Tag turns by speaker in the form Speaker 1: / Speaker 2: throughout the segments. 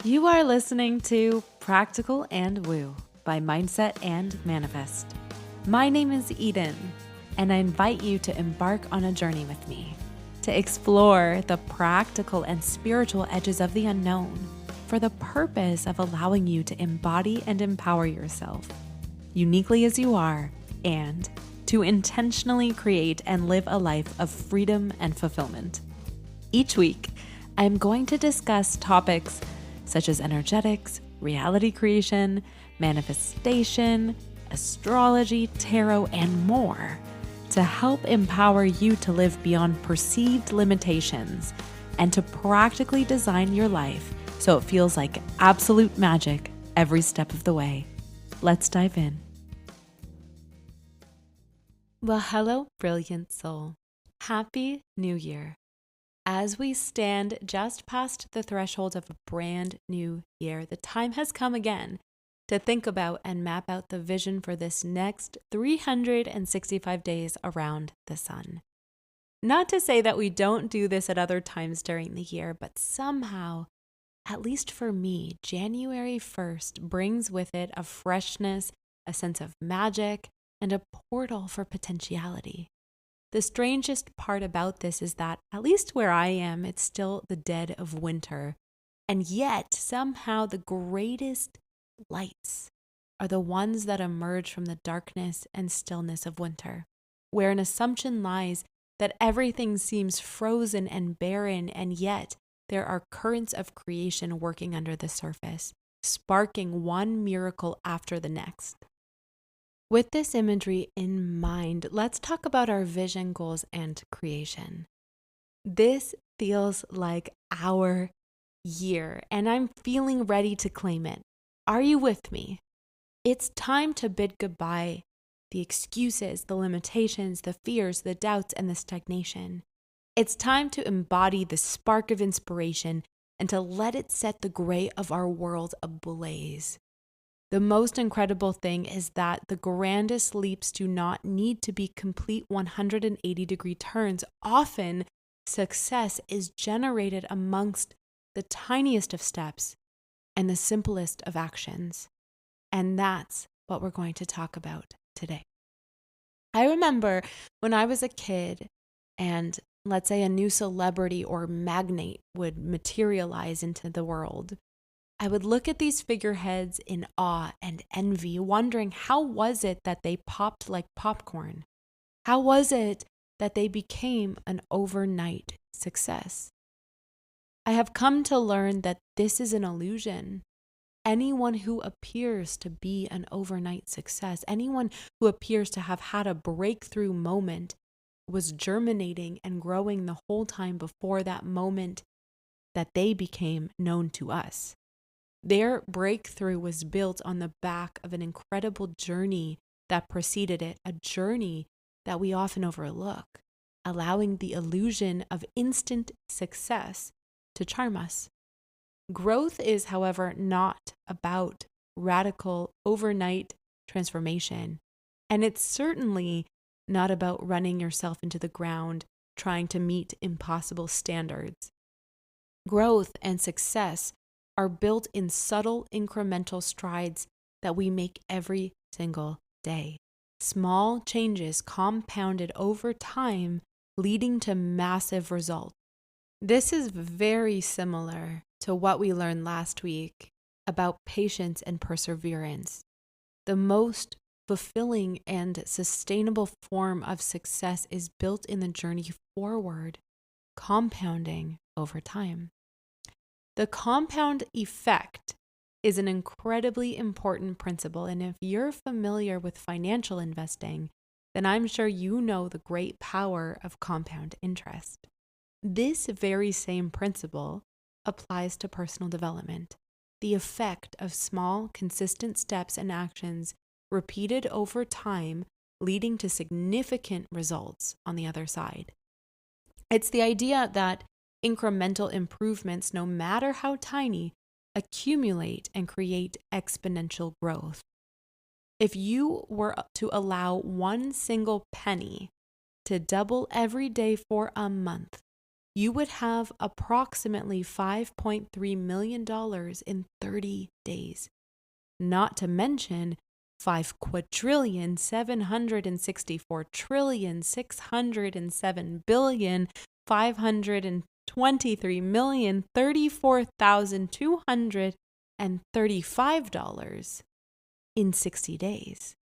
Speaker 1: You are listening to Practical and Woo by Mindset and Manifest. My name is Eden, and I invite you to embark on a journey with me to explore the practical and spiritual edges of the unknown for the purpose of allowing you to embody and empower yourself uniquely as you are and to intentionally create and live a life of freedom and fulfillment. Each week, I am going to discuss topics such as energetics, reality creation, manifestation, astrology, tarot, and more to help empower you to live beyond perceived limitations and to practically design your life so it feels like absolute magic every step of the way. Let's dive in. Well, hello, brilliant soul. Happy New Year. As we stand just past the threshold of a brand new year, the time has come again to think about and map out the vision for this next 365 days around the sun. Not to say that we don't do this at other times during the year, but somehow, at least for me, January 1st brings with it a freshness, a sense of magic, and a portal for potentiality. The strangest part about this is that, at least where I am, it's still the dead of winter. And yet, somehow, the greatest lights are the ones that emerge from the darkness and stillness of winter, where an assumption lies that everything seems frozen and barren, and yet there are currents of creation working under the surface, sparking one miracle after the next. With this imagery in mind, let's talk about our vision, goals, and creation. This feels like our year, and I'm feeling ready to claim it. Are you with me? It's time to bid goodbye the excuses, the limitations, the fears, the doubts, and the stagnation. It's time to embody the spark of inspiration and to let it set the gray of our world ablaze. The most incredible thing is that the grandest leaps do not need to be complete 180-degree turns. Often, success is generated amongst the tiniest of steps and the simplest of actions. And that's what we're going to talk about today. I remember when I was a kid and let's say a new celebrity or magnate would materialize into the world, I would look at these figureheads in awe and envy, wondering how was it that they popped like popcorn? How was it that they became an overnight success? I have come to learn that this is an illusion. Anyone who appears to be an overnight success, anyone who appears to have had a breakthrough moment, was germinating and growing the whole time before that moment that they became known to us. Their breakthrough was built on the back of an incredible journey that preceded it, a journey that we often overlook, allowing the illusion of instant success to charm us. Growth is, however, not about radical overnight transformation, and it's certainly not about running yourself into the ground trying to meet impossible standards. Growth and success are built in subtle incremental strides that we make every single day. Small changes compounded over time, leading to massive results. This is very similar to what we learned last week about patience and perseverance. The most fulfilling and sustainable form of success is built in the journey forward, compounding over time. The compound effect is an incredibly important principle, and if you're familiar with financial investing, then I'm sure you know the great power of compound interest. This very same principle applies to personal development. The effect of small, consistent steps and actions repeated over time, leading to significant results on the other side. It's the idea that incremental improvements, no matter how tiny, accumulate and create exponential growth. If you were to allow one single penny to double every day for a month, you would have approximately $5.3 million in 30 days. Not to mention 5,643,623,523,034,235 in 60 days.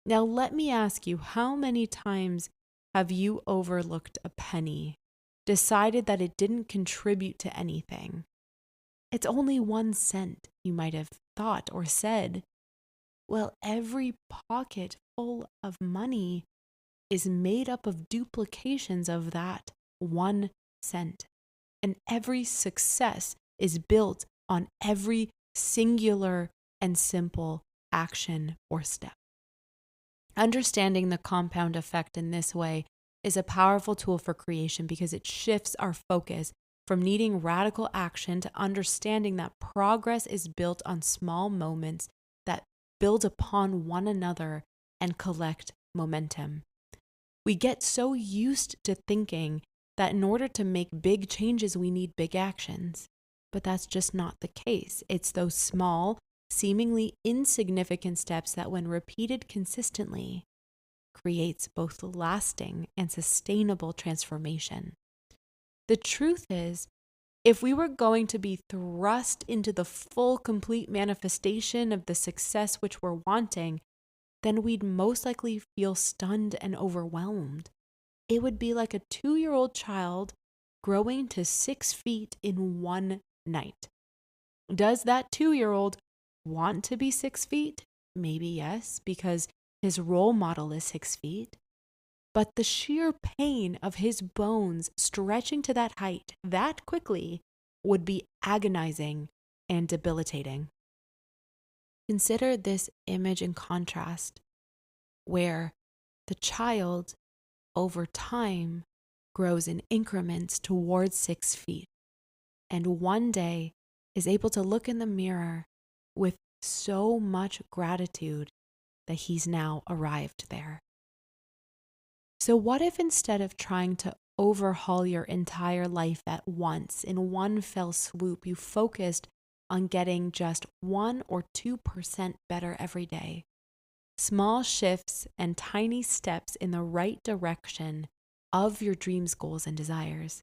Speaker 1: Now, let me ask you, how many times have you overlooked a penny, decided that it didn't contribute to anything? It's only 1 cent, you might have thought or said. Well, every pocket full of money is made up of duplications of that 1 cent. And every success is built on every singular and simple action or step. Understanding the compound effect in this way is a powerful tool for creation because it shifts our focus from needing radical action to understanding that progress is built on small moments that build upon one another and collect momentum. We get so used to thinking that in order to make big changes, we need big actions. But that's just not the case. It's those small, seemingly insignificant steps that, when repeated consistently, creates both lasting and sustainable transformation. The truth is, if we were going to be thrust into the full, complete manifestation of the success which we're wanting, then we'd most likely feel stunned and overwhelmed. It would be like a 2-year-old child growing to 6 feet in one night. Does that 2-year-old want to be 6 feet? Maybe yes, because his role model is 6 feet. But the sheer pain of his bones stretching to that height that quickly would be agonizing and debilitating. Consider this image in contrast, where the child over time grows in increments towards 6 feet, and one day is able to look in the mirror with so much gratitude that he's now arrived there. So what if, instead of trying to overhaul your entire life at once in one fell swoop, you focused on getting just 1 or 2% better every day? Small shifts and tiny steps in the right direction of your dreams, goals, and desires.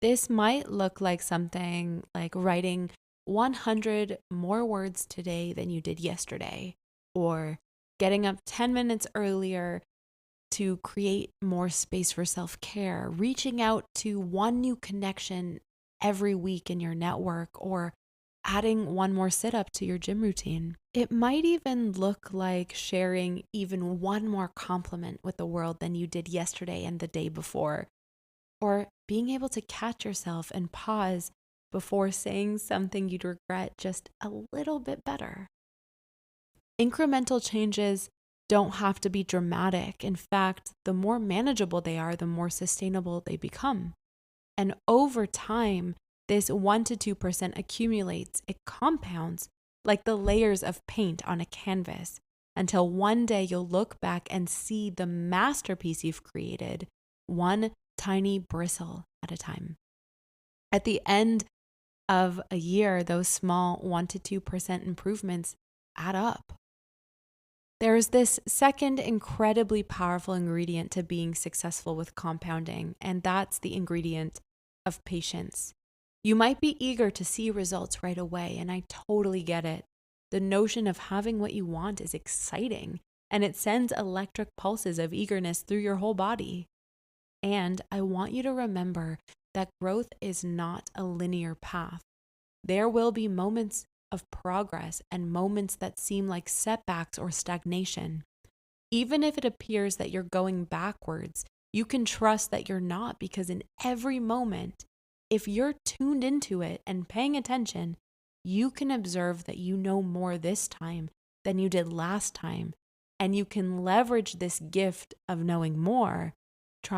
Speaker 1: This might look like something like writing 100 more words today than you did yesterday, or getting up 10 minutes earlier to create more space for self-care, reaching out to one new connection every week in your network, or adding one more sit-up to your gym routine. It might even look like sharing even one more compliment with the world than you did yesterday and the day before, or being able to catch yourself and pause before saying something you'd regret just a little bit better. Incremental changes don't have to be dramatic. In fact, the more manageable they are, the more sustainable they become. And over time, this 1 to 2% accumulates, it compounds like the layers of paint on a canvas, until one day you'll look back and see the masterpiece you've created, one tiny bristle at a time. At the end of a year, those small 1 to 2% improvements add up. There's this second incredibly powerful ingredient to being successful with compounding, and that's the ingredient of patience. You might be eager to see results right away, and I totally get it. The notion of having what you want is exciting, and it sends electric pulses of eagerness through your whole body. And I want you to remember that growth is not a linear path. There will be moments of progress and moments that seem like setbacks or stagnation. Even if it appears that you're going backwards, you can trust that you're not, because in every moment, if you're tuned into it and paying attention, you can observe that you know more this time than you did last time, and you can leverage this gift of knowing more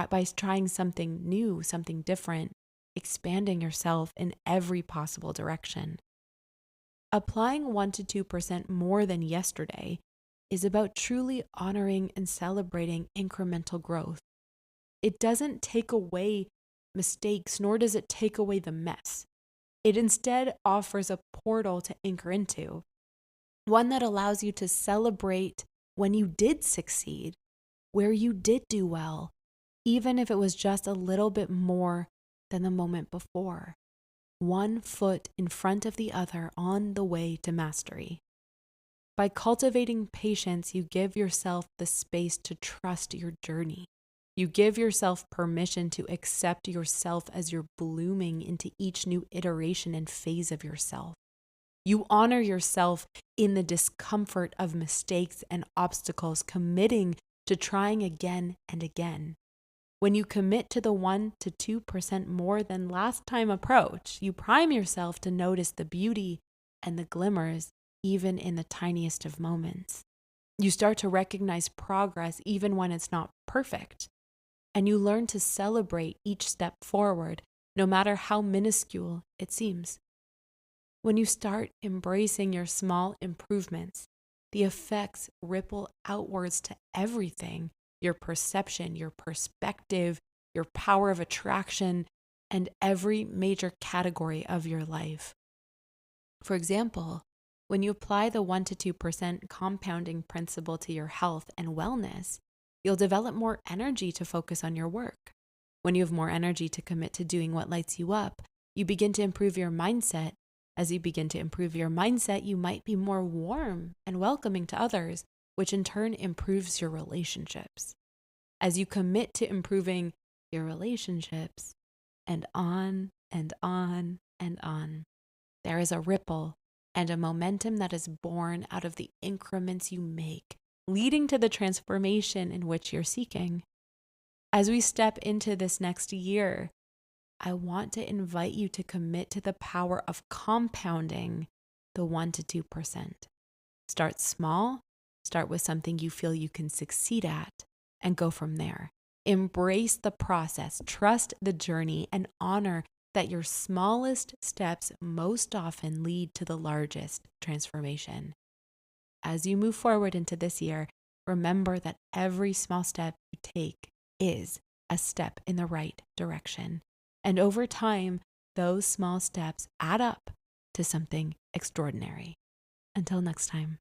Speaker 1: by trying something new, something different, expanding yourself in every possible direction. Applying 1 to 2% more than yesterday is about truly honoring and celebrating incremental growth. It doesn't take away mistakes, nor does it take away the mess. It instead offers a portal to anchor into, one that allows you to celebrate when you did succeed, where you did do well, even if it was just a little bit more than the moment before. One foot in front of the other on the way to mastery. By cultivating patience, you give yourself the space to trust your journey. You give yourself permission to accept yourself as you're blooming into each new iteration and phase of yourself. You honor yourself in the discomfort of mistakes and obstacles, committing to trying again and again. When you commit to the 1 to 2% more than last time approach, you prime yourself to notice the beauty and the glimmers even in the tiniest of moments. You start to recognize progress even when it's not perfect, and you learn to celebrate each step forward, no matter how minuscule it seems. When you start embracing your small improvements, the effects ripple outwards to everything: your perception, your perspective, your power of attraction, and every major category of your life. For example, when you apply the 1 to 2% compounding principle to your health and wellness, you'll develop more energy to focus on your work. When you have more energy to commit to doing what lights you up, you begin to improve your mindset. As you begin to improve your mindset, you might be more warm and welcoming to others, which in turn improves your relationships. As you commit to improving your relationships, and on and on and on, there is a ripple and a momentum that is born out of the increments you make, leading to the transformation in which you're seeking. As we step into this next year, I want to invite you to commit to the power of compounding the 1 to 2%. Start small, start with something you feel you can succeed at, and go from there. Embrace the process, trust the journey, and honor that your smallest steps most often lead to the largest transformation. As you move forward into this year, remember that every small step you take is a step in the right direction. And over time, those small steps add up to something extraordinary. Until next time.